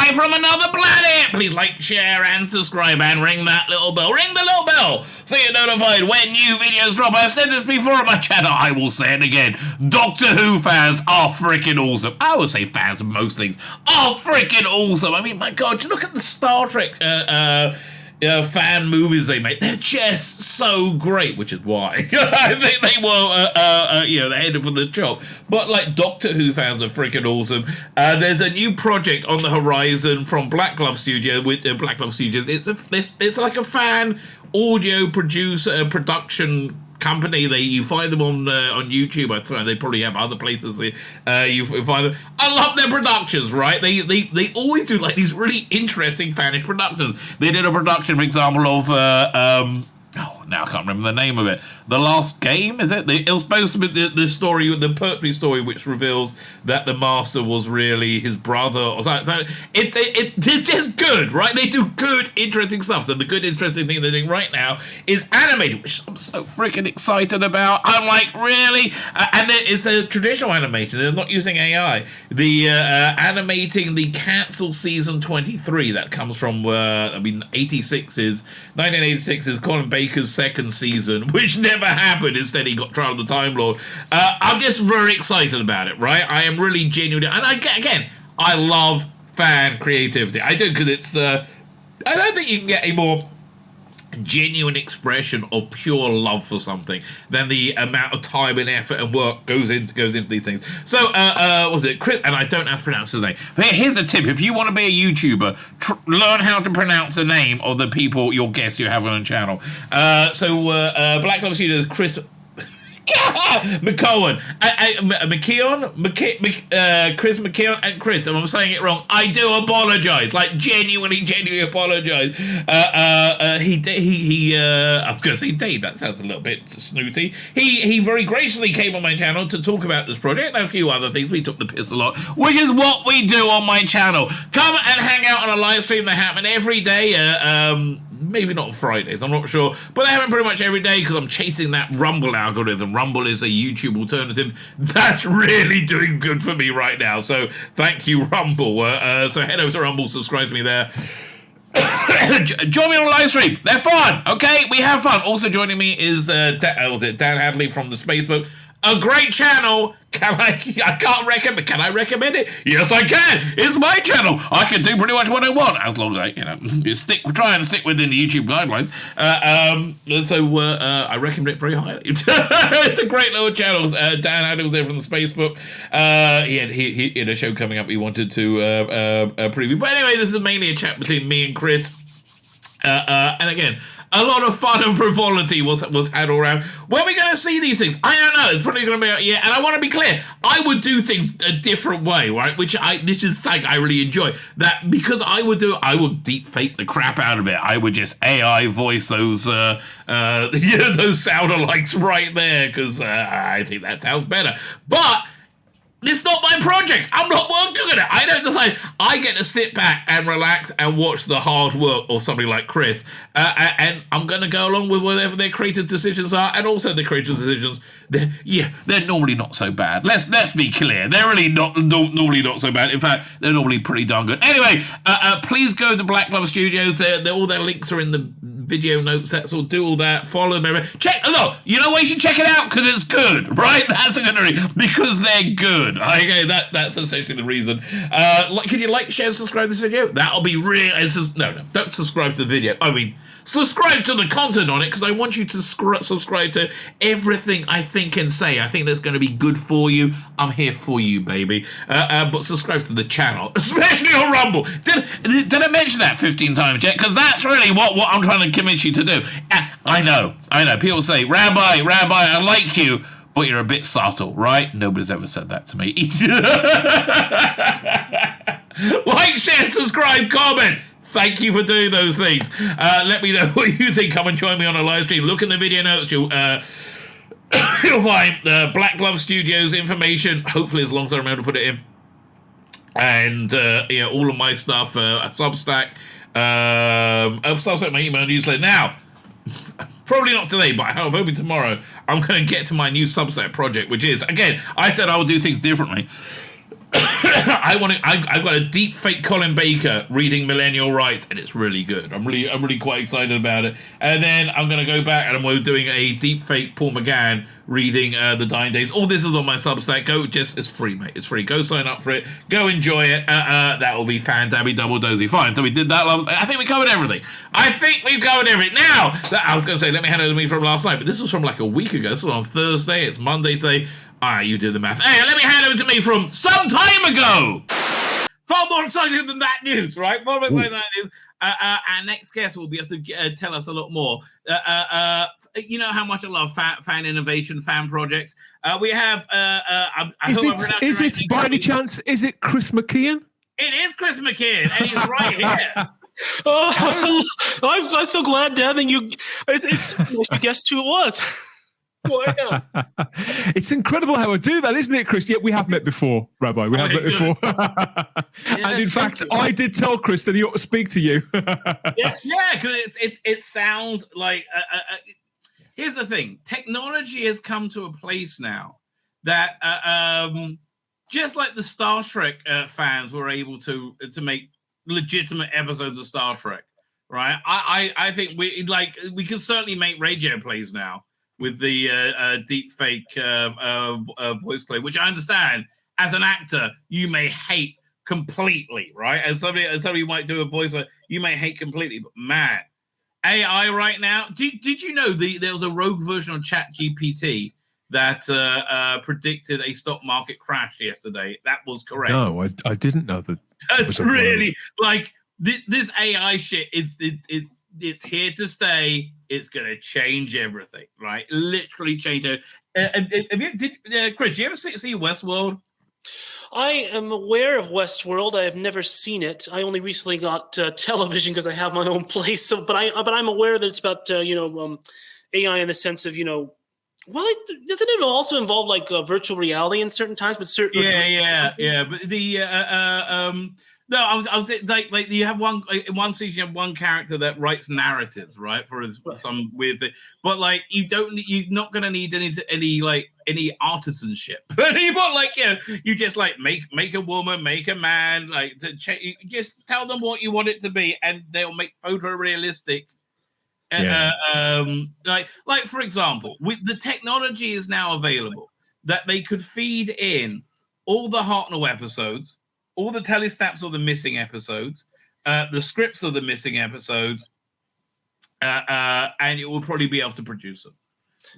live from another planet. Please like, share, and subscribe, and ring that little bell. Ring the little bell so you're notified when new videos drop. I've said this before on my channel. I will say it again. Doctor Who fans are freaking awesome. I would say fans of most things are freaking awesome. I mean, my God, look at the Star Trek fan movies they make. They're just so great, which is why I think they were, they're headed for the top. But like Doctor Who fans are freaking awesome. There's a new project on the horizon from Black Glove Studio with Black Glove Studios. It's like a fan audio production company. You find them on YouTube. I think they probably have other places you find them. I love their productions, right? They always do like these really interesting fanish productions. They did a production, for example, of now I can't remember the name of it. The Last Game, is it? It was supposed to be the story, the Pertwee story, which reveals that the Master was really his brother or something. It's just good, right? They do good, interesting stuff. So the good, interesting thing they're doing right now is animated, which I'm so freaking excited about. I'm like, really? And it's a traditional animation. They're not using AI. The animating the cancelled season 23 that comes from 1986 is Colin Baker's second season, which never happened. Instead, he got Trial of the Time Lord. I'm just very excited about it, right? I am really genuinely, and I love fan creativity. I do, because it's I don't think you can get a more genuine expression of pure love for something than the amount of time and effort and work goes into these things. So was it Chris? And I don't have to pronounce his name. Here's a tip: if you want to be a YouTuber, learn how to pronounce the name of the people, your guests you have on the channel. Black Glove Studios, Chris McKeon, Chris McKeon, and Chris, and I'm saying it wrong, I do apologise, like genuinely apologise. I was going to say Dave, that sounds a little bit snooty. He very graciously came on my channel to talk about this project and a few other things. We took the piss a lot, which is what we do on my channel. Come and hang out on a live stream that happen every day. Maybe not Fridays, I'm not sure, but they happen pretty much every day because I'm chasing that Rumble algorithm. Rumble is a YouTube alternative that's really doing good for me right now, so thank you, Rumble. So head over to Rumble, subscribe to me there. Join me on a live stream. They're fun, okay? We have fun. Also joining me is Dan Hadley from the Spacebook. A great channel. Can I recommend it? Yes, I can. It's my channel. I can do pretty much what I want, as long as I, try and stick within the YouTube guidelines. I recommend it very highly. It's a great little channel. Dan Hadley was there from the Spacebook. He had a show coming up he wanted to preview. But anyway, this is mainly a chat between me and Chris. And again, a lot of fun and frivolity was had all around. When are we going to see these things? I don't know. It's probably going to be out yet. And I want to be clear. I would do things a different way, right? This is something I really enjoy. That because I would deep fake the crap out of it. I would just AI voice those those sound alikes right there because I think that sounds better. But it's not my project. I'm not working on it. I don't decide. I get to sit back and relax and watch the hard work of somebody like Chris. And I'm going to go along with whatever their creative decisions are. And also the creative decisions, they're normally not so bad. Let's be clear. They're really normally not so bad. In fact, they're normally pretty darn good. Anyway, please go to Black Glove Studios. All their links are in the video notes. Do all that. Follow them. Look, you know why you should check it out? Because it's good, right? That's a good reason. Because they're good. Okay, that's essentially the reason. Can you like, share, subscribe to this video? That'll be real. No, don't subscribe to the video. I mean, subscribe to the content on it because I want you to subscribe to everything I think and say. I think that's going to be good for you. I'm here for you, baby. But subscribe to the channel, especially on Rumble. Did I mention that 15 times yet? Because that's really what I'm trying to convince you to do. I know. People say, Rabbi, I like you, but you're a bit subtle, right? Nobody's ever said that to me. Like, share, subscribe, comment. Thank you for doing those things. Let me know what you think. Come and join me on a live stream. Look in the video notes. You'll find Black Glove Studios information. Hopefully, as long as I remember to put it in. And all of my stuff. Substack. Substack, my email newsletter. Now, probably not today, but I'm hoping tomorrow I'm going to get to my new Substack project, which is, again, I said I would do things differently. I've got a deep fake Colin Baker reading Millennial Rights, and it's really good. I'm really quite excited about it. And then I'm going to go back and I'm doing a deep fake Paul McGann reading The Dying Days. All this is on my Substack. It's free, mate. It's free. Go sign up for it. Go enjoy it. That will be Fandabby Double Dozy. Fine. So we did that last. I think we covered everything. Now, I was going to say, let me hand it to me from last night, but this was from like a week ago. This was on Thursday. It's Monday today. You did the math. Hey, let me hand over to me from some time ago. Far more exciting than that news, right? Far more exciting than that news. Our next guest will be able to tell us a lot more. You know how much I love fan innovation, fan projects. We have. Is it by any chance? Is it Chris McKeon? It is Chris McKeon, and he's right here. Oh, I'm so glad, Dan, that you guessed who it was. Wow. It's incredible how I do that, isn't it, Chris? Yeah, we have met before, Rabbi. We have met before. And in fact, I did tell Chris that he ought to speak to you. Yes. Yeah, because it sounds like... here's the thing. Technology has come to a place now that just like the Star Trek fans were able to make legitimate episodes of Star Trek, right? I think we can certainly make radio plays now with the deep fake voice claim, which I understand as an actor you may hate completely, right? As somebody who might do a voice, you may hate completely, but man, AI right now. Did you know there was a rogue version of ChatGPT that predicted a stock market crash yesterday? That was correct. No, I didn't know that. That's really like this AI shit it's here to stay. It's going to change everything, right? Literally change it. Chris, did you ever see Westworld? I am aware of Westworld. I have never seen it. I only recently got television because I have my own place. So, but I'm aware that it's about AI in the sense of well, doesn't it also involve like virtual reality in certain times? But certain But the no, I was like you have one season, you have one character that writes narratives, right, for some weird thing. But like you're not gonna need any artisanship anymore. Like you just like make a woman, make a man, like you just tell them what you want it to be, and they'll make photorealistic. Like for example, with the technology is now available that they could feed in all the Hartnell episodes, all the telesnaps of the missing episodes, the scripts of the missing episodes, and it will probably be able to produce them,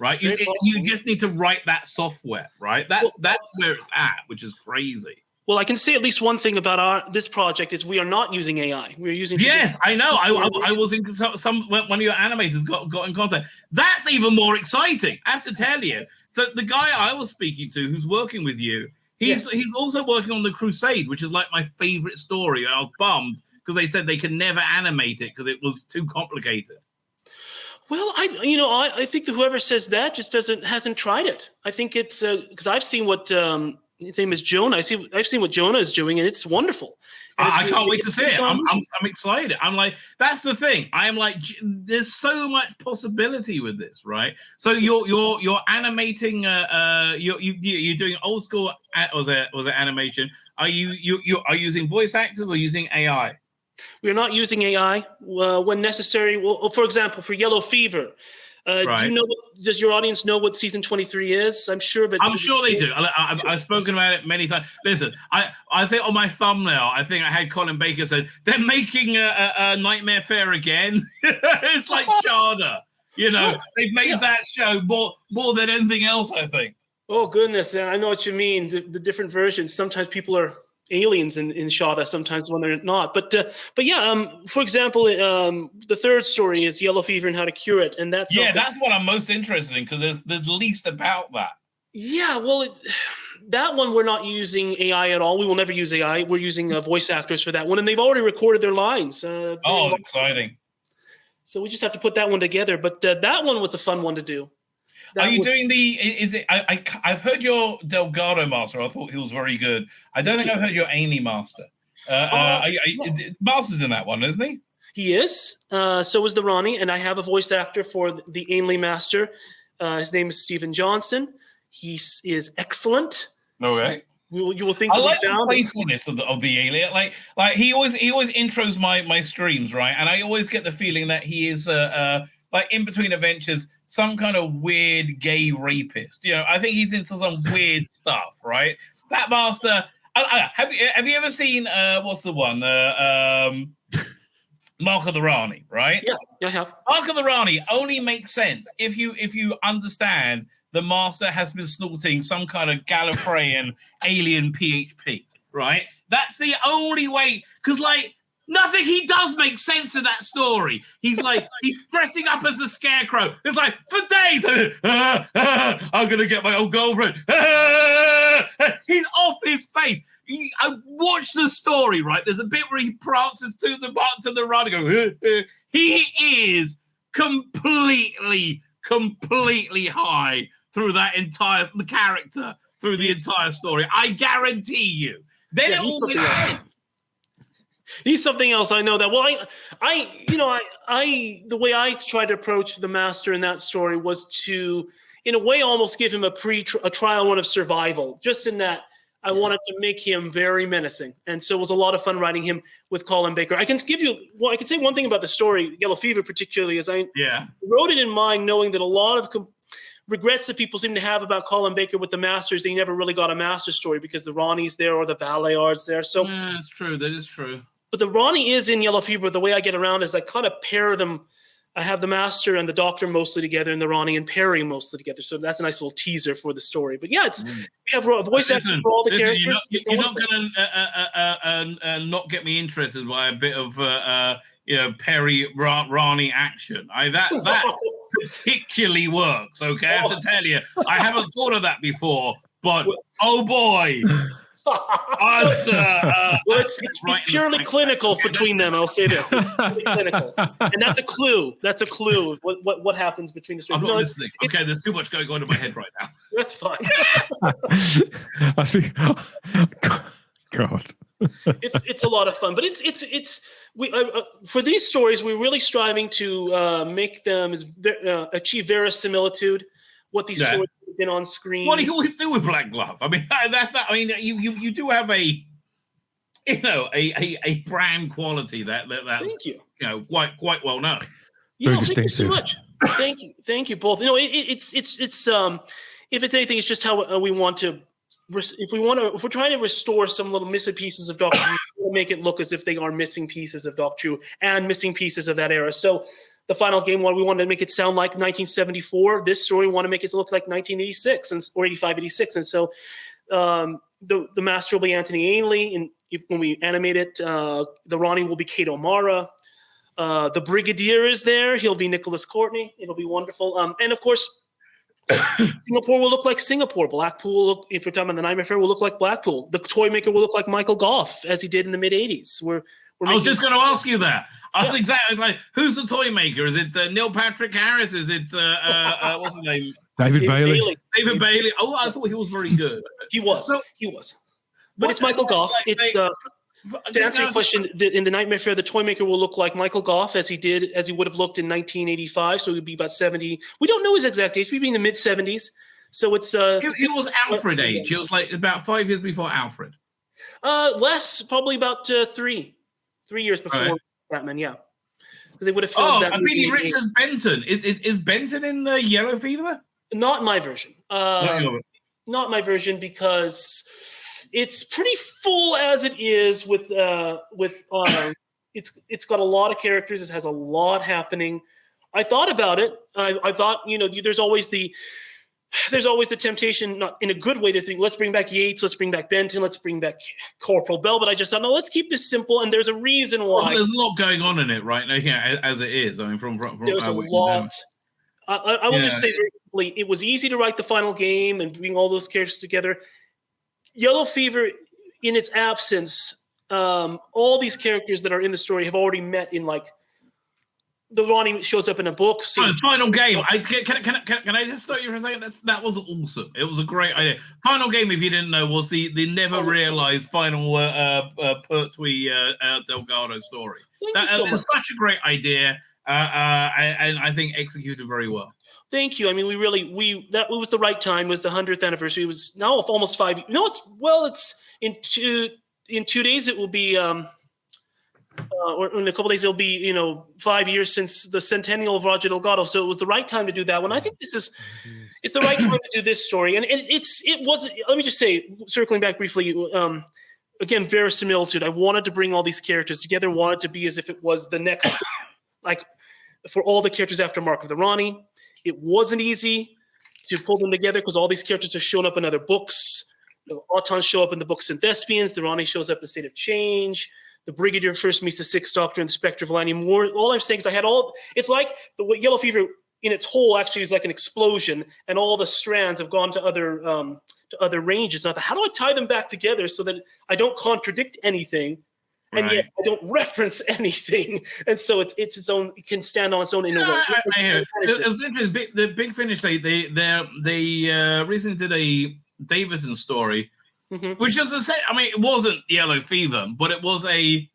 right? You just need to write that software, right? That's where it's at, which is crazy. Well, I can say at least one thing about this project is we are not using AI. We're using... Yes, I know. I was in one of your animators got in contact. That's even more exciting, I have to tell you. So the guy I was speaking to who's working with you, he's also working on The Crusade, which is like my favorite story. I was bummed because they said they could never animate it because it was too complicated. Well, I think that whoever says that just hasn't tried it. I think it's because I've seen what his name is Jonah. I've seen what Jonah is doing, and it's wonderful. And I can't wait to see it. I'm excited. I'm like, that's the thing. I'm like, there's so much possibility with this, right? So you're animating. You're doing old school. Was it animation? Are you using voice actors or using AI? We're not using AI when necessary. Well, for example, for Yellow Fever. Right. Does your audience know what season 23 is? I'm sure, but I'm sure they do. I've spoken about it many times. Listen, I think on my thumbnail, I think I had Colin Baker said they're making a Nightmare Fair again. It's like Sharda, they've made that show more than anything else, I think. Oh goodness, I know what you mean. The different versions. Sometimes people are aliens in Shada, sometimes when they're not. But yeah, for example, the third story is Yellow Fever and How to Cure It, and that's what I'm most interested in because there's least about that. Yeah, well, that one we're not using AI at all. We will never use AI. We're using voice actors for that one, and they've already recorded their lines. Exciting! So we just have to put that one together. But that one was a fun one to do. Are you doing I've heard your Delgado master. I thought he was very good. I don't think I've heard your Amy master. Master's in that one, isn't he? He is. So is the Ronnie, and I have a voice actor for the Ainley master. His name is Stephen Johnson. He is excellent. Okay. You will think I that like we the found it. playfulness of the alien. Like he always intros my streams, right? And I always get the feeling that he is like in between adventures, some kind of weird gay rapist. You know, I think he's into some weird stuff, right? That master. Have you ever seen what's the one? Mark of the Rani, right? Yeah, I have. Mark of the Rani only makes sense if you understand the master has been snorting some kind of Gallifreyan alien PHP, right? That's the only way, because like nothing he does make sense in that story. He's dressing up as a scarecrow. It's like for days, I'm gonna get my old girlfriend. He's off his face. I watched the story, right? There's a bit where he prances to the run and go. He is completely high through that entire entire story. I guarantee you. Then it all makes sense. He's something else. I know that. Well, I the way I tried to approach the master in that story was to, in a way, almost give him a trial run of survival. Just in that, I wanted to make him very menacing, and so it was a lot of fun writing him with Colin Baker. I can say one thing about the story, Yellow Fever, particularly, is I wrote it in mind knowing that a lot of regrets that people seem to have about Colin Baker with the Masters, they never really got a Master story because the Ronnie's there or the Valayar's there. So yeah, that's true. That is true. But the Ronnie is in Yellow Fever. The way I get around is I kind of pair them. I have the Master and the Doctor mostly together, and the Ronnie and Perry mostly together. So that's a nice little teaser for the story. But yeah, we have voice acting for all the characters. You're not going to not get me interested by a bit of Perry Ronnie action. That particularly works. Okay, I have to tell you, I haven't thought of that before, but oh boy. It's purely clinical between them. I'll say this: it's purely clinical, and that's a clue. That's a clue. What happens between the stories? I'm not listening. Okay, there's too much going on in my head right now. That's fine. I think. God. It's a lot of fun, but we for these stories we're really striving to make them achieve verisimilitude. What these stories have been on screen. What do you always do with Black Glove? I mean, you do have a brand quality that's Thank you. Quite well known. Yeah, thank you so much. Thank you both. It's if it's anything, it's just how we want to. If we're trying to restore some little missing pieces of Doctor Who, we'll make it look as if they are missing pieces of Doctor Who and missing pieces of that era. So. The final game, we wanted to make it sound like 1974. This story, we want to make it look like 1986 or 85, 86. And so the Master will be Anthony Ainley. And when we animate it, the Ronnie will be Kate O'Mara. The Brigadier is there. He'll be Nicholas Courtney. It'll be wonderful. And of course, Singapore will look like Singapore. Blackpool, if we're talking about the Nightmare Fair, will look like Blackpool. The toy maker will look like Michael Gough, as he did in the mid-'80s. I was just going to ask you that. I was exactly like, who's the toy maker? Is it Neil Patrick Harris? Is it what's his name? David Bailey. David Bailey. Oh, I thought he was very good. He was. But it's Michael Gough. To answer your question, in the Nightmare Fair, the toy maker will look like Michael Gough as he would have looked in 1985. So it would be about 70. We don't know his exact age. We'd be in the mid 70s. So it's he was Alfred age. He was like about 5 years before Alfred. Less, probably about 3 years before Batman. Yeah, because they would have filmed that. Oh, Beanie Richards Benton. Is Benton in the Yellow Fever? Not my version. Not my version, because it's pretty full as it is with it's got a lot of characters. It has a lot happening. I thought about it. I thought, there's always the temptation, not in a good way, to think, let's bring back Yates, let's bring back Benton, let's bring back Corporal Bell. But I just thought, no, let's keep this simple. And there's a reason why. Well, there's a lot going on in it right now, as it is. I mean, from there's a lot. I will just say very simply, it was easy to write the final game and bring all those characters together. Yellow Fever, in its absence, all these characters that are in the story have already met in the Ronnie shows up in a book. Final game. Can I just stop you for a second? That was awesome. It was a great idea. Final game, if you didn't know, was the never realized final Pertwee Delgado story. It's such a great idea, and I think executed very well. Thank you. I mean, that it was the right time. It was the 100th anniversary. It was now almost 5. No, it's in 2 days. It will be, or in a couple days, it'll be 5 years since the centennial of Roger Delgado. So it was the right time to do that one. I think it's the right time to do this story. And it wasn't. Let me just say, circling back briefly. Again, verisimilitude. I wanted to bring all these characters together. Wanted to be as if it was the next, like, for all the characters after Mark of the Ronnie. It wasn't easy to pull them together because all these characters have shown up in other books. The Autons show up in the book Synthespians. The Ronnie shows up in State of Change. The Brigadier first meets the Sixth Doctor and the Spectre of Lanny Moore. All I'm saying is it's like the Yellow Fever in its whole actually is like an explosion, and all the strands have gone to other ranges. Now, how do I tie them back together so that I don't contradict anything, and yet I don't reference anything? And so it's its own. It can stand on its own in a way. I hear it. It was interesting. The Big Finish, they recently did a Davison story, which was the same. I mean, it wasn't Yellow Fever, but it was a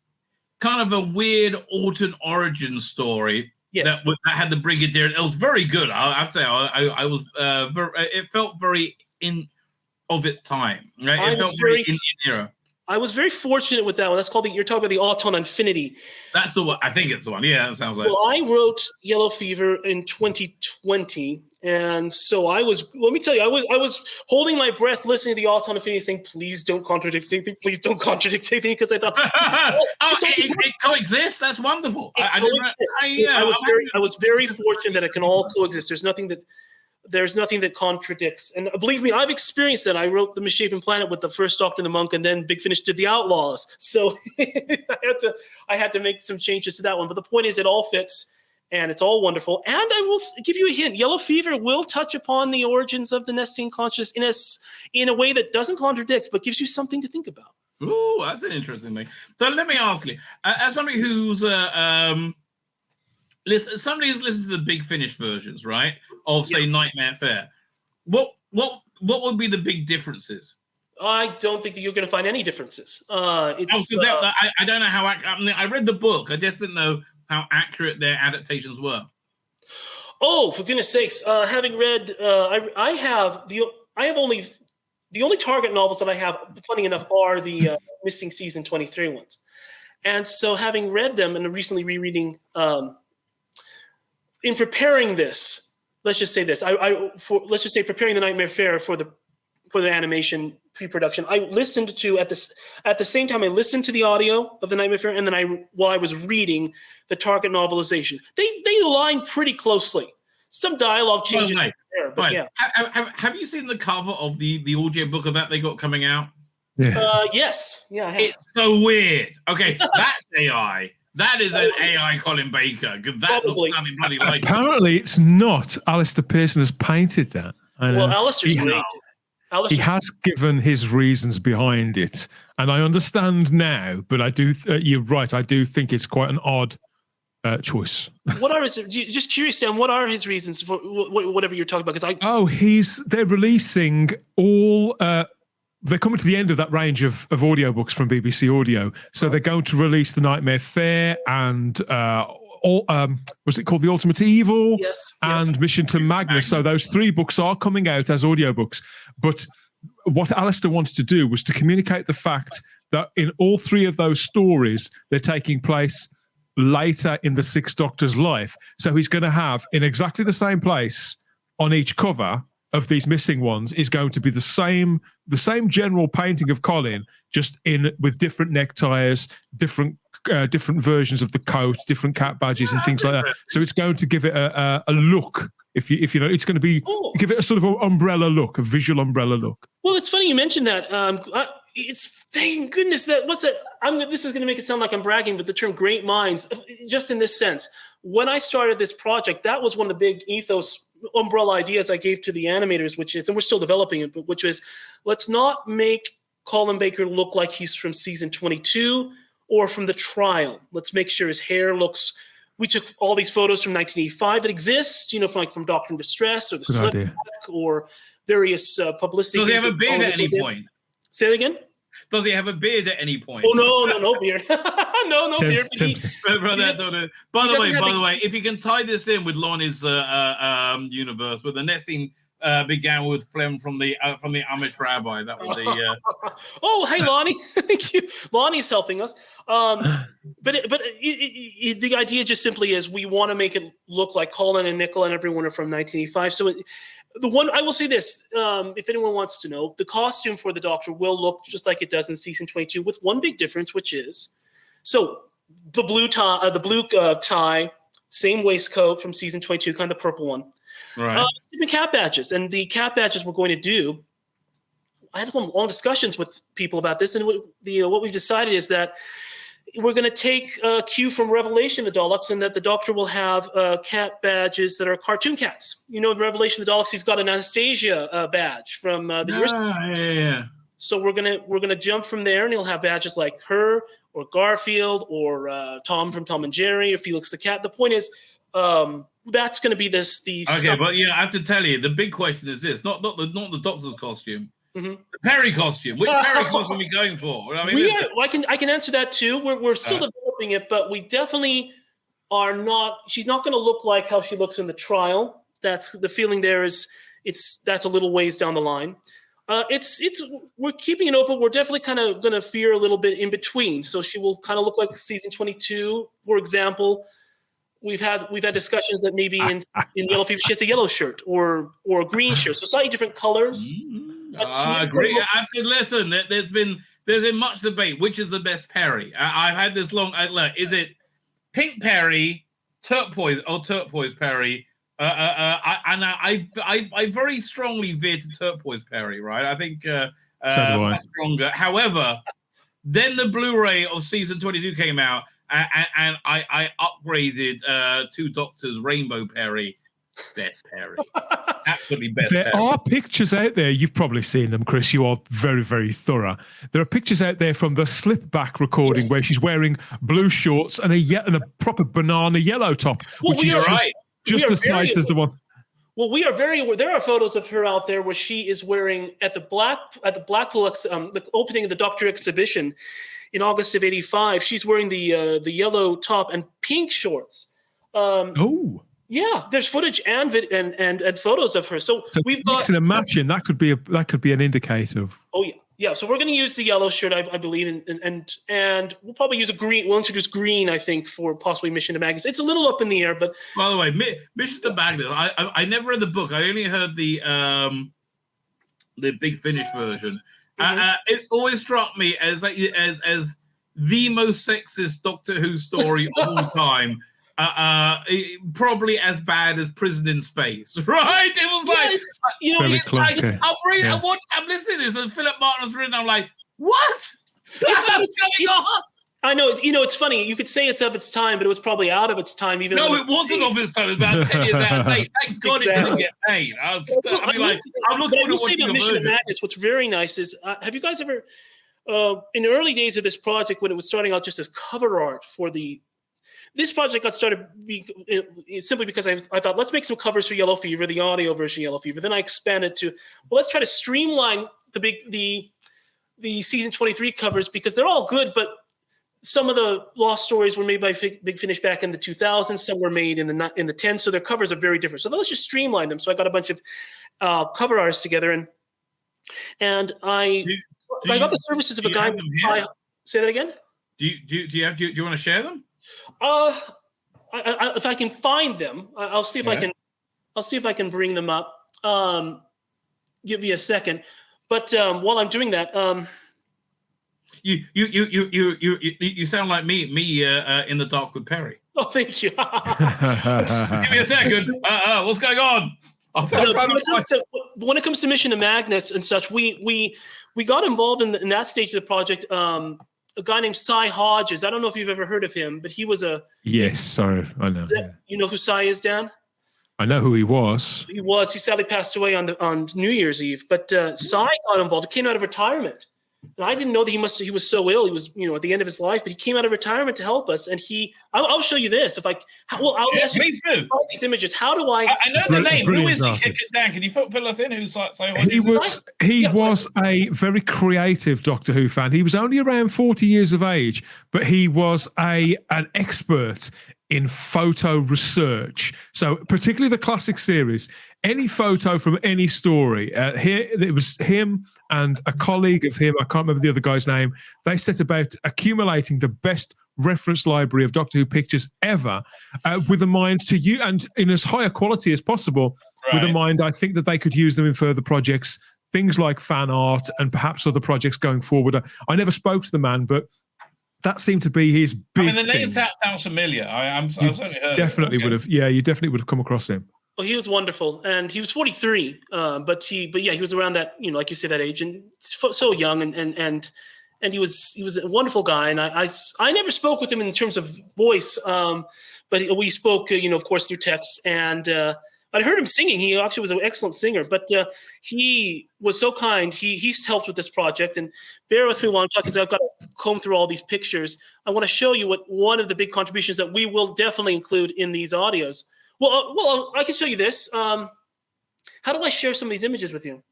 kind of a weird alternate origin story. Yes. That had the Brigadier. It was very good. I have to say, I was. It felt very in of its time. Right? It felt very in era. I was very fortunate with that one. That's called you're talking about the Auton Infinity. That's the one. I think it's the one. Yeah, that sounds like. Well, I wrote Yellow Fever in 2020, and so I was. Let me tell you, I was holding my breath, listening to the Auton Infinity, saying, "Please don't contradict anything. Please don't contradict anything," because I thought, it coexists. That's wonderful. I was very fortunate that it can all coexist. There's nothing that contradicts. And believe me, I've experienced that. I wrote The Misshapen Planet with the first Doctor and the Monk, and then Big Finish did the Outlaws. So I had to make some changes to that one. But the point is, it all fits, and it's all wonderful. And I will give you a hint. Yellow Fever will touch upon the origins of the Nestene consciousness in a way that doesn't contradict, but gives you something to think about. Ooh, that's an interesting thing. So let me ask you, as somebody who's somebody who's listened to the Big Finish versions, right, of say Nightmare Fair, what would be the big differences? I don't think that you're going to find any differences. I don't know how. I read the book. I just didn't know how accurate their adaptations were. Oh, for goodness sakes! Having read, I have the only Target novels that I have. Funny enough, are the missing season 23 ones, and so having read them and recently rereading. In preparing this, let's just say this. Let's just say preparing the Nightmare Fair for the animation pre-production. I listened to at the same time I listened to the audio of the Nightmare Fair, and then while I was reading the Target novelization, they align pretty closely. Some dialogue changes there, but yeah. Have you seen the cover of the audio book of that they got coming out? Yeah. Yes. Yeah. I have. It's so weird. Okay, that's AI. That is an AI Colin Baker, because that looks something bloody like. Apparently, it's not. Alistair Pearson has painted that. Well, Alistair's great. He has given his reasons behind it, and I understand now. But I do. You're right. I do think it's quite an odd choice. What are his? Just curious, Dan. What are his reasons for whatever you're talking about? Because they're releasing all. They're coming to the end of that range of audiobooks from BBC Audio. So they're going to release The Nightmare Fair and was it called The Ultimate Evil? Yes. And Mission to Magnus. So those 3 books are coming out as audiobooks. But what Alistair wanted to do was to communicate the fact that in all 3 of those stories, they're taking place later in the Sixth Doctor's life. So he's going to have, in exactly the same place on each cover of these missing ones, is going to be the same general painting of Colin, just with different neckties, different versions of the coat, different cat badges and things like that. So it's going to give it a look. If you know, it's going to be give it a sort of umbrella look, a visual umbrella look. Well, it's funny you mentioned that. It's thank goodness that what's that? This is going to make it sound like I'm bragging, but the term "great minds," just in this sense, when I started this project, that was one of the big ethos umbrella ideas I gave to the animators, which is, and we're still developing it, but which was, let's not make Colin Baker look like he's from season 22 or from the trial. Let's make sure his hair looks. We took all these photos from 1985 that exist, from Doctor in Distress or the Slip or various publicity. Does he have a beard at any point? Say that again? Does he have a beard at any point? Oh no beard. no beard. By the way, if you can tie this in with Lonnie's universe, where the nesting began with phlegm from the Amish rabbi, that was the. Oh, hey Lonnie, thank you. Lonnie's helping us. But the idea just simply is we want to make it look like Colin and Nicola and everyone are from 1985. So the one I will say this, if anyone wants to know, the costume for the Doctor will look just like it does in season 22, with one big difference, which is the blue tie, same waistcoat from season 22, kind of purple one. Right. Different cat badges, and the cat badges we're going to do. I had some long discussions with people about this, and what we've decided is that we're going to take a cue from Revelation of the Daleks, and that the Doctor will have cat badges that are cartoon cats. In Revelation of the Daleks, he's got an Anastasia badge from the yeah. So we're gonna jump from there, and he'll have badges like her, or Garfield, or Tom from Tom and Jerry, or Felix the cat. The point is, that's going to be the okay, stuff. but I have to tell you, the big question is this: not the Doctor's costume. Mm-hmm. The Perry costume. Which Perry costume are we going for? I mean, I can answer that too. We're still developing it, but we definitely are not. She's not going to look like how she looks in the trial. That's the feeling. That's a little ways down the line. We're keeping it open. We're definitely kind of going to veer a little bit in between. So she will kind of look like season 22, for example. We've had discussions that maybe in Yellow Fever she has a yellow shirt or a green shirt, so slightly different colors. I agree. Listen, there's been much debate. Which is the best Perry? I've had this long. Look, is it pink Perry, turquoise Perry? I very strongly veer to turquoise Perry. Right? I think so do I. Stronger. However, then the Blu-ray of season 22 came out. And I upgraded 2 Doctors Rainbow Perry. Best Perry. Absolutely best There Perry. are pictures out there. You've probably seen them, Chris. You are very, very thorough. There are pictures out there from the slip back recording where she's wearing blue shorts and a proper banana yellow top, which is just as tight as the one. Well, we are very aware. There are photos of her out there where she is wearing at the Blackpool the opening of the Doctor exhibition in August of '85. She's wearing the yellow top and pink shorts. Yeah, there's footage and photos of her. So we've got mixing and matching. That could be an indicator of. Oh yeah. So we're going to use the yellow shirt, I believe, and we'll probably use a green. We'll introduce green, I think, for possibly Mission to Magnus. It's a little up in the air, but by the way, Mission to Magnus. I never read the book. I only heard the Big Finish version. Mm-hmm. It's always struck me as the most sexist Doctor Who story of all time. Probably as bad as Prison in Space, right? It was I'm listening to this, and Philip Martin's written. I'm like, what? It's going on. I know. It's funny. You could say it's of its time, but it was probably out of its time. Even it wasn't of its time. It was about 10 years out of date. Thank God it didn't get made. I'm looking forward to watching the Mission version. Madness. What's very nice is, have you guys ever, in the early days of this project, when it was starting out just as cover art for this project got started simply because I thought, let's make some covers for Yellow Fever, the audio version of Yellow Fever. Then I expanded to, let's try to streamline the season 23 covers, because they're all good, but some of the Lost stories were made by Big Finish back in the 2000s. Some were made in the 10s, so their covers are very different. So let's just streamline them. So I got a bunch of cover artists together, and I got the services of a guy. Say that again. Do you want to share them? If I can find them, I'll see if I can. I'll see if I can bring them up. Give me a second. But while I'm doing that, you sound like me in the dark with Perry. Oh, thank you. Give me a second. What's going on? When it comes to Mission to Magnus and such, we got involved in that stage of the project. A guy named Cy Hodges. I don't know if you've ever heard of him, but he was a... Yes, sorry, I know. You know who Cy is, Dan? I know who he was. He sadly passed away on New Year's Eve. But Cy got involved. He came out of retirement. And I didn't know that he was so ill. He was, at the end of his life, but he came out of retirement to help us. And I'll show you this. I'll ask me you too. these images. How do I know the name. Who is he? Artist. Dan, can you fill us in? He was a very creative Doctor Who fan. He was only around 40 years of age, but he was an expert in photo research. So particularly the classic series, any photo from any story. Here it was him and a colleague of him. I can't remember the other guy's name. They set about accumulating the best reference library of Doctor Who pictures ever, with a mind to you and in as high a quality as possible. Right. With a mind, I think that they could use them in further projects, things like fan art and perhaps other projects going forward. I never spoke to the man, but that seemed to be his big. The name sounds familiar. I've certainly heard. Definitely would have. Yeah, you definitely would have come across him. Well, he was wonderful, and he was 43. But he was around that, like you say, that age, and so young, and he was a wonderful guy. And I never spoke with him in terms of voice, but we spoke, of course, through text. And I heard him singing. He actually was an excellent singer, but he was so kind. He's helped with this project, and bear with me while I'm talking, because I've got to comb through all these pictures. I want to show you what one of the big contributions that we will definitely include in these audios. Well, I can show you this. How do I share some of these images with you?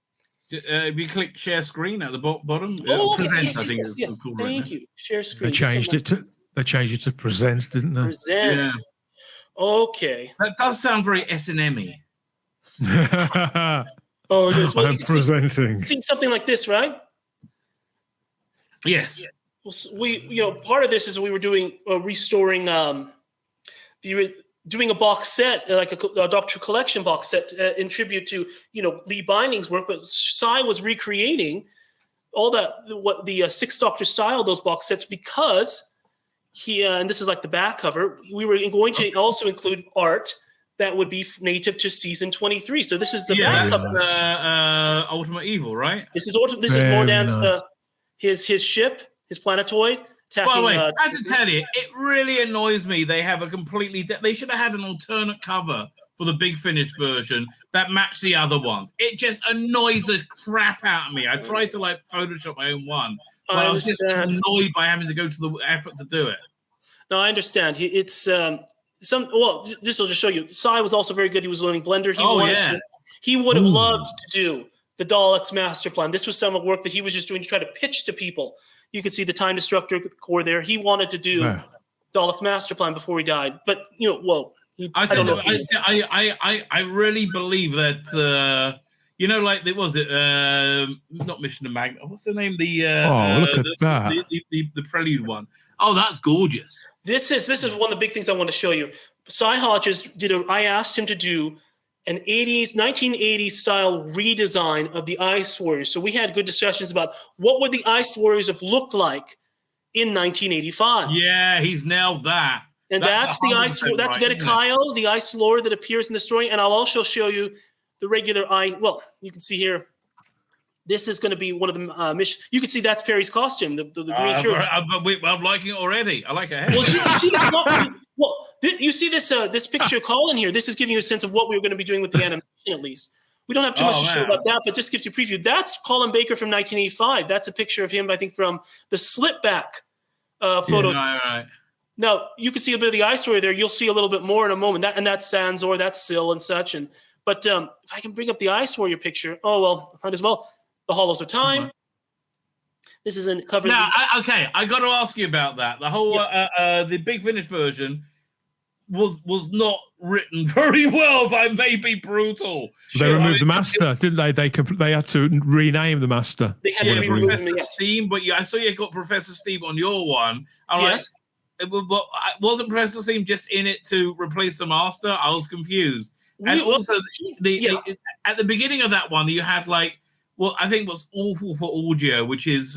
If you click share screen at the bottom, present, I think yes. Cool. Thank you. Share screen. They changed it to present, didn't they? Present. Yeah. Okay. That does sound very S&M-y. Oh, yes. Well, I'm presenting. See something like this, right? Yes. Yeah. Well, we, part of this is we were doing restoring doing a box set, like a Doctor Collection box set in tribute to, Lee Binding's work, but Cy was recreating all what the Sixth Doctor style, those box sets, because he, and this is like the back cover, we were going to also include art that would be native to season 23. So this is the back cover. Ultimate Evil, right? This is Mordan's, his ship, his planetoid. By the way, I have to tell you, it really annoys me. They have they should have had an alternate cover for the Big Finish version that matched the other ones. It just annoys the crap out of me. I tried to Photoshop my own one, but I was just annoyed by having to go to the effort to do it. No, I understand. It's this will just show you. Cy was also very good. He was learning Blender. He would have loved to do the Daleks master plan. This was some of the work that he was just doing to try to pitch to people. You can see the Time Destructor core there. He wanted to do Dalek master plan before he died, but I really believe that not Mission to Magnet. What's the name? Look at that. The Prelude one. Oh, that's gorgeous. This is one of the big things I want to show you. Cy Hodges I asked him to do an 1980s style redesign of the Ice Warriors. So we had good discussions about what would the Ice Warriors have looked like in 1985. Yeah, he's nailed that. And that's the Ice. That's Vedekyle, the Ice Lord that appears in the story. And I'll also show you the regular Well, you can see here. This is going to be one of the missions. You can see that's Perry's costume, the green shirt. I'm liking it already. I like it. You see this picture of Colin here. This is giving you a sense of what we were going to be doing with the animation, at least. We don't have too much to show about that, but just gives you a preview. That's Colin Baker from 1985. That's a picture of him, I think, from the slip-back photo. Yeah, right. Now, you can see a bit of the Ice Warrior there. You'll see a little bit more in a moment. That's Sanzor, that's Syl and such. But if I can bring up the Ice Warrior picture, might as well. The Hollows of Time. This is a cover. Now, I got to ask you about that. The whole the Big Finish version was not written very well, if I may be brutal. They removed the Master, didn't they? They had to rename the Master. They had to remove Professor Steam, but I saw you got Professor Steam on your one. Yes. Wasn't Professor Steam just in it to replace the Master? I was confused. And also, at the beginning of that one, you had I think what's awful for audio, which is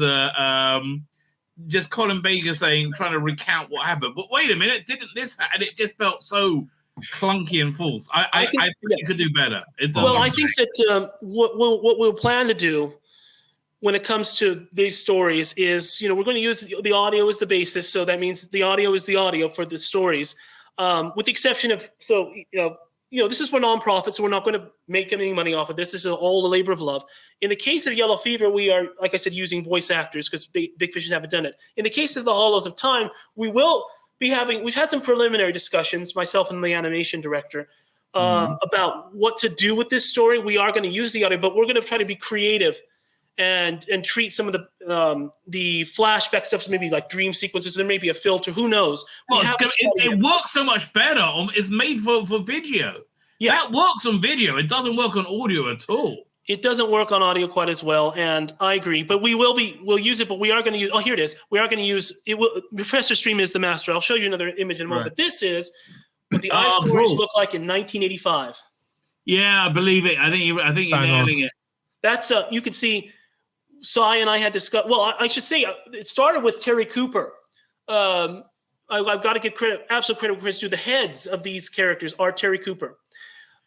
just Colin Baker trying to recount what happened. But wait a minute, didn't this happen? And it just felt so clunky and false. I think you could do better. I think that what we'll plan to do when it comes to these stories is, we're going to use the audio as the basis. So that means the audio is the audio for the stories, with the exception of, this is for nonprofit, so we're not going to make any money off of this. This is all a labor of love. In the case of Yellow Fever, we are, like I said, using voice actors because Big Fishes haven't done it. In the case of the Hollows of Time, we've had some preliminary discussions, myself and the animation director, about what to do with this story. We are going to use the audio, but we're going to try to be creative and treat some of the flashback stuff, so maybe like dream sequences. There may be a filter. Who knows? Well, it works so much better. It's made for video. Yeah, that works on video. It doesn't work on audio at all. It doesn't work on audio quite as well, and I agree. But we'll use it. But we are going to use. Oh, here it is. We are going to use it. Professor Stream is the master. I'll show you another image in a moment. But this is what the eyesores look like in 1985. Yeah, I believe it. I think you're nailing it. That's you can see. Cy and I had discussed. Well, I should say it started with Terry Cooper. I've got to give absolute credit to the heads of these characters are Terry Cooper.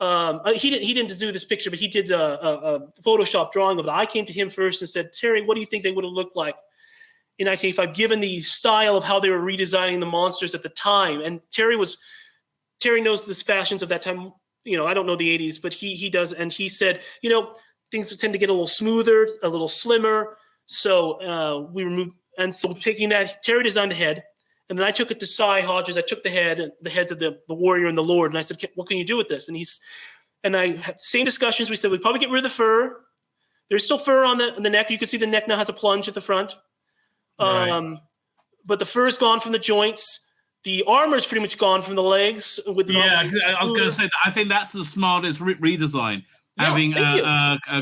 He didn't do this picture, but he did a Photoshop drawing of it. I came to him first and said, Terry, what do you think they would have looked like in 1985, given the style of how they were redesigning the monsters at the time? And Terry knows the fashions of that time. I don't know the 80s, but he does. And he said, things tend to get a little smoother, a little slimmer. So we removed, and so taking that, Terry designed the head, and then I took it to Cy Hodges. I took the heads of the warrior and the lord, and I said, "What can you do with this?" And I had same discussions. We said we'd probably get rid of the fur. There's still fur on the neck. You can see the neck now has a plunge at the front, right. But the fur is gone from the joints. The armor is pretty much gone from the legs. I was going to say that. I think that's the smartest redesign. Having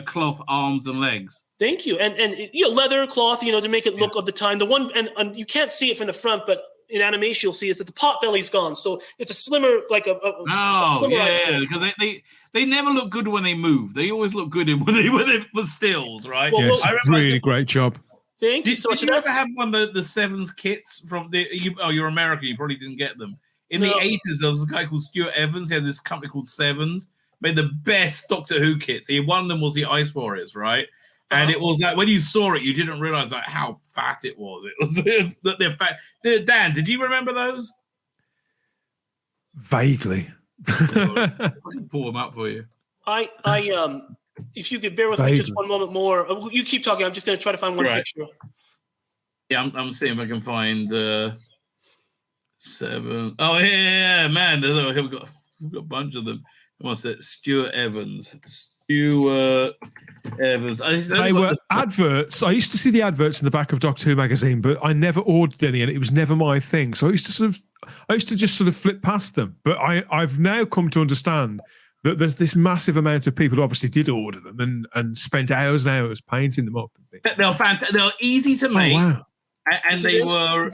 cloth arms and legs. Thank you, and leather cloth, to make it look of the time. The one and you can't see it from the front, but in animation you'll see is that the pot belly's gone, so it's a slimmer, like a because they never look good when they move. They always look good when they for stills, right? Well, yes, really great job. Thank you so much. Did you ever have one of the Sevens kits from you're American, you probably didn't get them. In the 80s, there was a guy called Stuart Evans. He had this company called Sevens. Made the best Doctor Who kits. One of them was the Ice Warriors, right? And it was like when you saw it, you didn't realize like how fat it was. It was they're fat. Dan, did you remember those? Vaguely. I can pull them up for you. I if you could bear with me just one moment more. You keep talking. I'm just going to try to find one picture. Yeah, I'm seeing if I can find 7. Oh yeah, man. We've got a bunch of them. What's that? Stuart Evans. They were adverts. I used to see the adverts in the back of Doctor Who magazine, but I never ordered any, and it was never my thing. So I used to just sort of flip past them. But I've now come to understand that there's this massive amount of people who obviously did order them and spent hours and hours painting them up. They're fantastic. They're easy to make. Oh, wow. And they were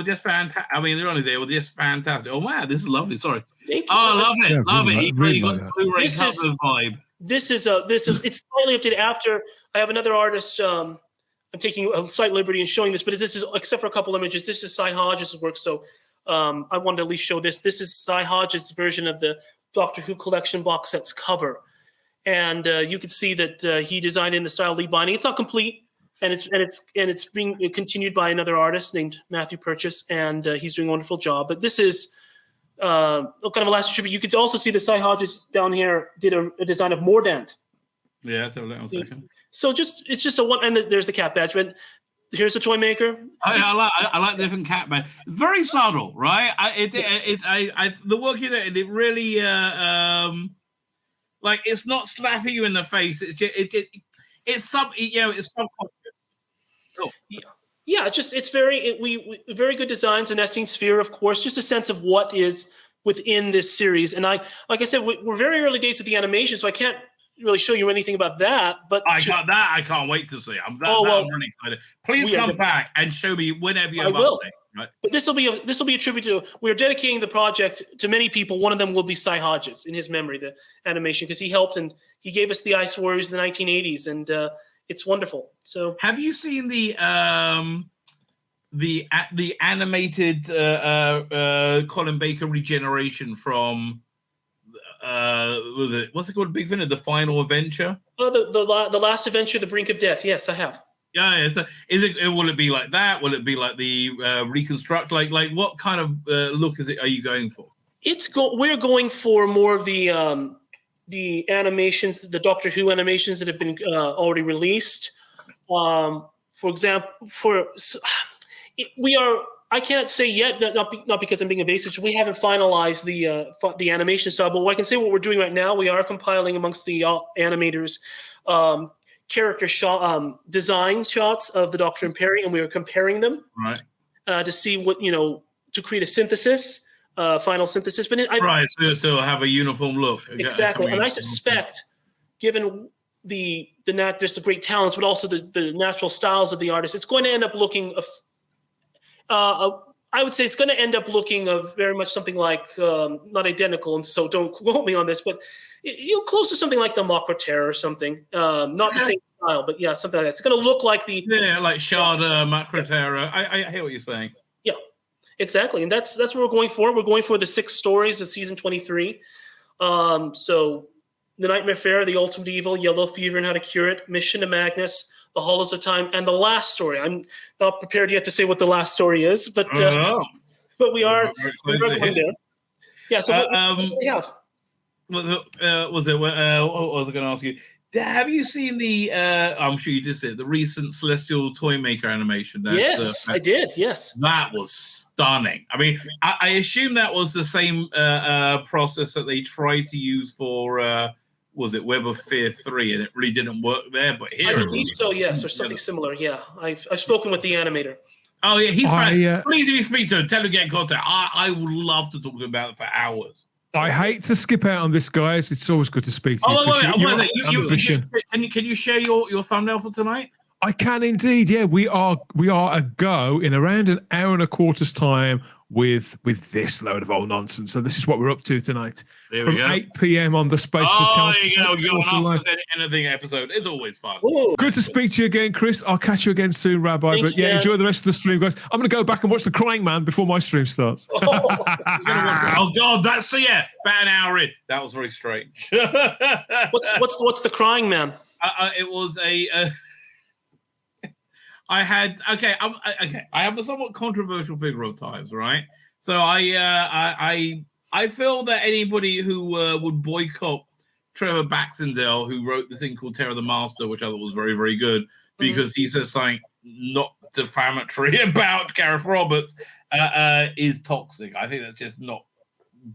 just fantastic. I mean, they were just fantastic. Oh wow, this is lovely. Sorry. Thank you. Oh, I love it. Yeah, love really it. really You got the Blu-ray cover vibe. This is it's slightly updated after. I have another artist. I'm taking a slight liberty in showing this, but this is, except for a couple images, this is Cy Hodges' work. So I wanted to at least show this. This is Cy Hodges' version of the Doctor Who collection box set's cover, and you can see that he designed in the style lead binding. It's not complete. And it's being continued by another artist named Matthew Purchase, and he's doing a wonderful job. But this is kind of a last tribute. You could also see the Cy Hodges down here did a design of Mordant. Yeah, so a second. So it's just a one, and there's the cat badge. But here's the toy maker. I like the different cat badge. It's very subtle, right? The work you did, it really like it's not slapping you in the face. It's subconscious. Oh. Yeah, it's very very good designs, and Essing Sphere, of course, just a sense of what is within this series. And like I said, we're very early days with the animation, so I can't really show you anything about that. But I can't wait to see. I'm really excited. Please come back and show me whenever you have updates. Right? But this will be a tribute to. We're dedicating the project to many people. One of them will be Cy Hodges in his memory, the animation, because he helped and he gave us the Ice Warriors in the 1980s, and it's wonderful. So, have you seen the animated Colin Baker regeneration from what's it called? Big Finish, the Final Adventure. Oh, the last adventure, the Brink of Death. Yes, I have. Yeah. So will it be like that? Will it be like the reconstruct? Like what kind of look are you going for? We're going for more of the animations, the Doctor Who animations that have been already released. For example, I can't say yet that not because I'm being evasive. We haven't finalized the animation style, but I can say what we're doing right now. We are compiling amongst the animators character design shots of the Doctor and Perry, and we are comparing them to see what to create a synthesis, final synthesis. But so have a uniform look exactly, and I suspect, given just the great talents, but also the natural styles of the artists, it's going to end up looking. I would say it's going to end up looking very much something like not identical, and so don't quote me on this, but close to something like the Makra Terror or something. Not the same style, but yeah, something like that. It's going to look like like Sharda, Makra Terror. I hear what you're saying. Yeah, exactly, and that's what we're going for. We're going for the 6 stories of season 23. So, The Nightmare Fair, The Ultimate Evil, Yellow Fever and How to Cure It, Mission to Magnus, The Hollows of Time, and the last story. I'm not prepared yet to say what the last story is, but we are going there. Yeah. So what do we have? What was I going to ask you? Have you seen the? I'm sure you did see it. The recent Celestial Toymaker animation. Yes, I did. Yes, that was stunning. I mean, I assume that was the same process that they tried to use for. Was it Web of Fear 3, and it really didn't work there? But here, I believe so. Yes, or something similar. Yeah, I've spoken with the animator. Oh yeah, he's fine. Please, if you speak to him, tell him to get in contact. I would love to talk to him about it for hours. I hate to skip out on this, guys. It's always good to speak to you. Can you share your thumbnail for tonight? I can indeed. Yeah, we are a go in around an hour and a quarter's time with this load of old nonsense. So this is what we're up to tonight. From 8 p.m. on the Facebook channel. There you go. You're an Ask Us Anything episode. It's always fun. Ooh. Good to speak to you again, Chris. I'll catch you again soon, Rabbi. But yeah, enjoy the rest of the stream, guys. I'm going to go back and watch The Crying Man before my stream starts. Oh God, that's about an hour in. That was very strange. What's The Crying Man? It was a. I am a somewhat controversial figure of times, right? So I feel that anybody who would boycott Trevor Baxendale, who wrote the thing called Terror the Master, which I thought was very, very good, because he says something not defamatory about Gareth Roberts, is toxic. I think that's just not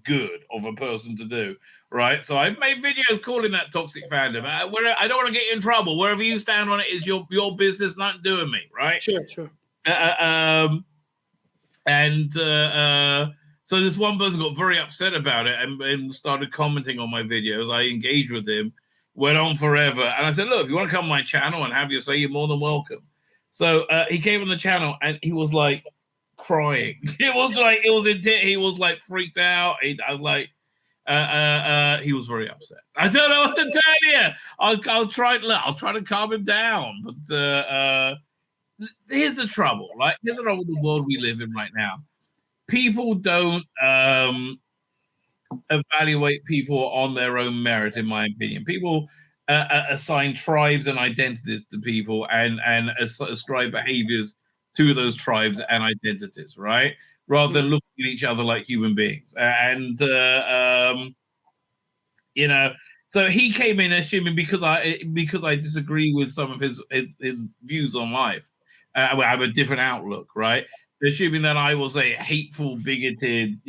good of a person to do, right? So I've made videos calling that toxic fandom. I don't want to get you in trouble. Wherever you stand on it is your business, not doing me, right? Sure. So this one person got very upset about it and started commenting on my videos. I engaged with him, went on forever, and I said, look, if you want to come on my channel and have your say, you're more than welcome. So he came on the channel and he was like crying. He was like freaked out. He was very upset. I don't know what to tell you. I'll try to calm him down. But here's the trouble, right? Here's the trouble with the world we live in right now. People don't evaluate people on their own merit, in my opinion. People assign tribes and identities to people and ascribe behaviors to those tribes and identities, right? Rather than looking at each other like human beings. So he came in assuming because I disagree with some of his views on life, I have a different outlook, right? Assuming that I was a hateful, bigoted,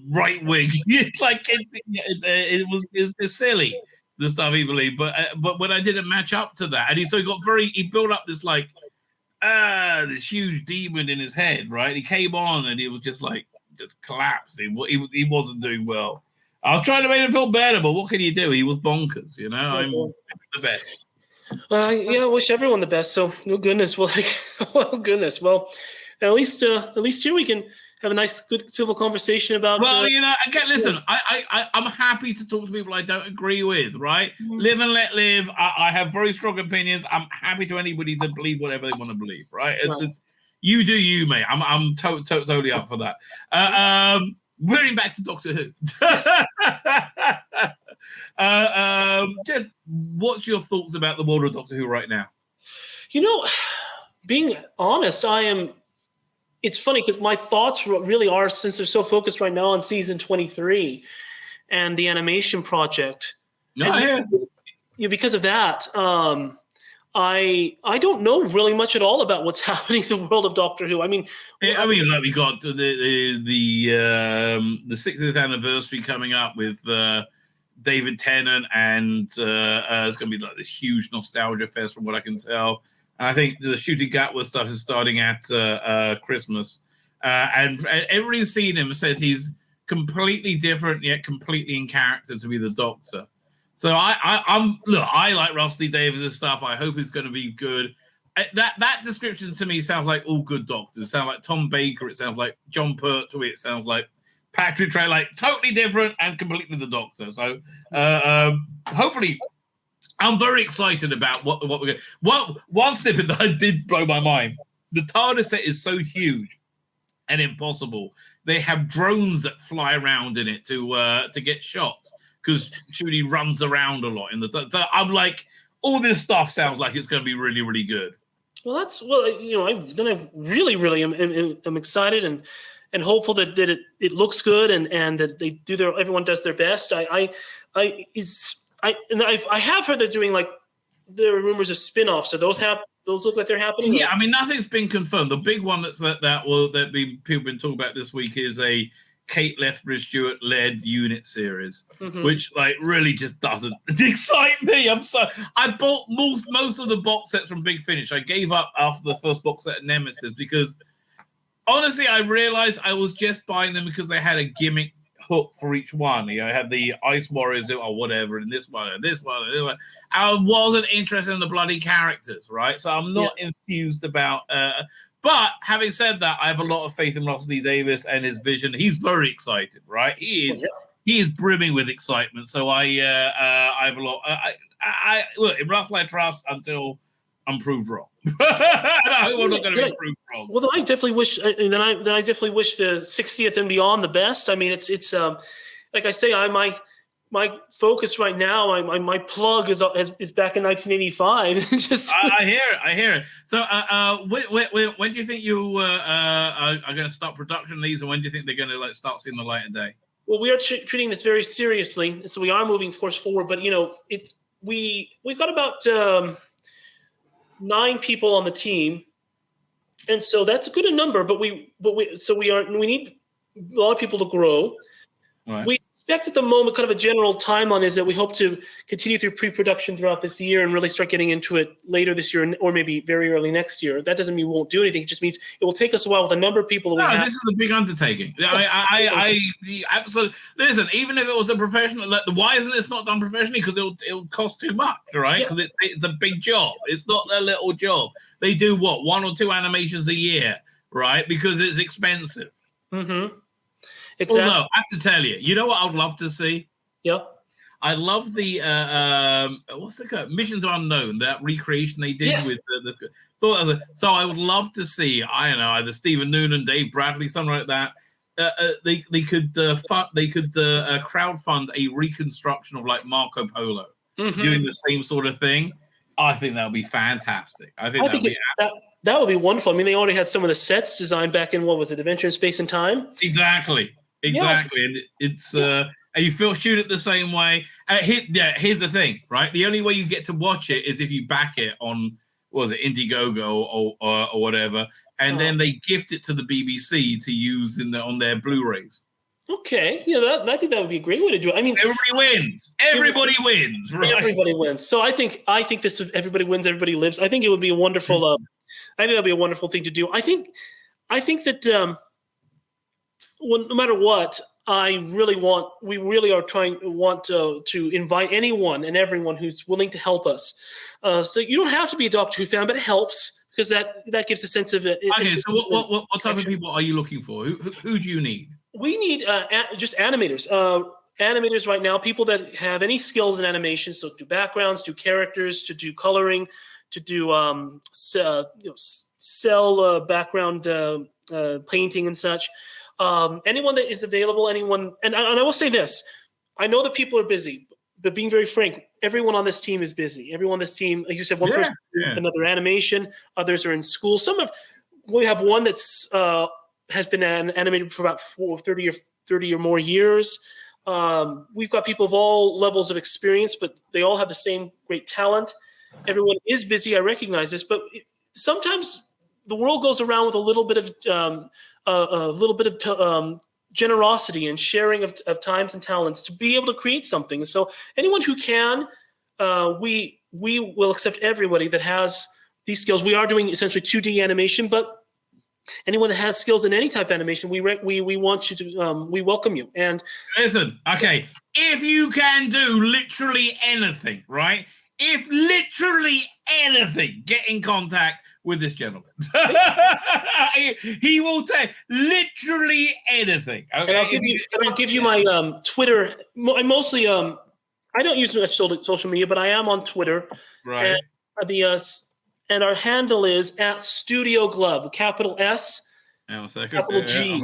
right wing, like it's silly the stuff he believed, but when I didn't match up to that, and he built up this this huge demon in his head, right? He came on and he was just collapsed. He wasn't doing well. I was trying to make him feel better, but what can you do? He was bonkers, I'm the best. I wish everyone the best. So, no goodness. Well, goodness. Well, at least here we can have a nice, good, civil conversation about. Well, again, listen. I'm happy to talk to people I don't agree with. Right? Live and let live. I have very strong opinions. I'm happy to anybody to believe whatever they want to believe. Right? It's you do you, mate. I'm totally up for that. Going back to Doctor Who. Just what's your thoughts about the world of Doctor Who right now? Being honest, I am it's funny because my thoughts really are, since they're so focused right now on season 23 and the animation project. No, Because of that, I don't know really much at all about what's happening in the world of Doctor Who. I mean, like we got the 60th anniversary coming up with David Tennant, and it's going to be like this huge nostalgia fest from what I can tell. And I think the Shooting Gatwa stuff is starting at Christmas, and everybody's seen him says he's completely different yet completely in character to be the Doctor. So I like Rusty Davis' stuff. I hope it's going to be good. That description to me sounds like all good Doctors. It sounds like Tom Baker. It sounds like John Pertwee. It sounds like Patrick Trey. Like totally different and completely the Doctor. So hopefully, I'm very excited about what we're going. One snippet that did blow my mind. The TARDIS set is so huge and impossible. They have drones that fly around in it to get shots, because Judy runs around a lot in the. So I'm like, all this stuff sounds like it's going to be really, really good. Well, I really am excited and hopeful that it looks good and that they everyone does their best. I have heard they're doing, like, there are rumors of spin-offs. So those look like they're happening. Yeah, I mean, nothing's been confirmed. The big one that people been talking about this week is a Kate Lethbridge Stewart led unit series, which like really just doesn't excite me. I bought most of the box sets from Big Finish. I gave up after the first box set of Nemesis because honestly I realized I was just buying them because they had a gimmick hook for each one. I had the Ice Warriors or whatever, and this one and this one and this one. I wasn't interested in the bloody characters, right? So I'm not enthused about but having said that, I have a lot of faith in Rusty Davis and his vision. He's very excited, right? He is brimming with excitement. So I have a lot. Look, in Russell I trust until I'm proved wrong. I hope I'm not going to be proved wrong. Well, then I definitely wish. Then I definitely wish the 60th and beyond the best. I mean, it's like I say, my focus right now, my plug is back in 1985. It's just I hear it. So when do you think you are going to start production of these, and when do you think they're going to start seeing the light of day? Well, we are treating this very seriously, so we are moving, of course, forward. But we've got about 9 people on the team, and so that's a good number. But we need a lot of people to grow. Right. We expect at the moment kind of a general timeline is that we hope to continue through pre-production throughout this year and really start getting into it later this year or maybe very early next year. That doesn't mean we won't do anything. It just means it will take us a while with the number of people that we have. This is a big undertaking. I absolutely listen. Even if it was a professional, why isn't this not done professionally? Because it'll cost too much, right? Because it's a big job. It's not their little job. They do 1 or 2 animations a year, right? Because it's expensive. Mm-hmm. Exactly. Although I have to tell you, you know what I'd love to see? Yeah. I love the what's the Mission to Unknown, that recreation they did with the so I would love to see, I don't know, either Stephen Noonan, Dave Bradley, something like that. They could crowdfund a reconstruction of like Marco Polo doing the same sort of thing. I think that would be fantastic. I think that would be wonderful. I mean, they already had some of the sets designed back in, what was it, Adventure in Space and Time? Exactly. And it's and you shoot it the same way. Here's the thing, right? The only way you get to watch it is if you back it on, what was it, Indiegogo or whatever, and then they gift it to the BBC to use on their Blu-rays. Okay, I think that would be a great way to do it. I mean, everybody wins. Everybody wins. Right? Everybody wins. So I think this would, everybody wins, everybody lives. I think it would be a wonderful. I think that'd be a wonderful thing to do. I think that no matter what, we really want to invite anyone and everyone who's willing to help us. So you don't have to be a Doctor Who fan, but it helps because that gives a sense of it. Okay, so what type of people are you looking for? Who do you need? We need just animators. Animators right now, people that have any skills in animation, so do backgrounds, do characters, to do coloring, to do cell background painting and such. Anyone that is available, and I will say this, I know that people are busy, but being very frank, everyone on this team is busy. Everyone on this team, like you said, one person, another animation, others are in school. we have one that's has been animated for about 30 or more years. We've got people of all levels of experience, but they all have the same great talent. Everyone is busy. I recognize this, but sometimes the world goes around with a little bit of generosity and sharing of times and talents to be able to create something. So anyone who can, we will accept everybody that has these skills. We are doing essentially 2D animation, but anyone that has skills in any type of animation, we want you to we welcome you. And listen, okay, if you can do literally anything, right? If literally anything, get in contact with this gentleman. He will take literally anything. Okay? And I'll give you my Twitter. I mostly I don't use much social media, but I am on Twitter. Right. And our handle is @Studio Glove, capital S, capital G.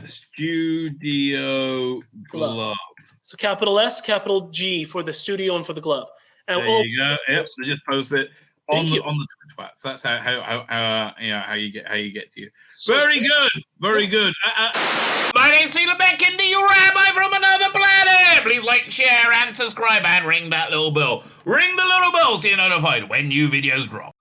@Studio Glove. So capital S, capital G for the studio and for the glove. And there you go. Yep. So just post it on the Twitter. So that's how you get to you. So very good. Very good. My name's Tzvi Lebetkin, the Rabbi from another planet. Please like, share, and subscribe, and ring that little bell. Ring the little bell so you're notified when new videos drop.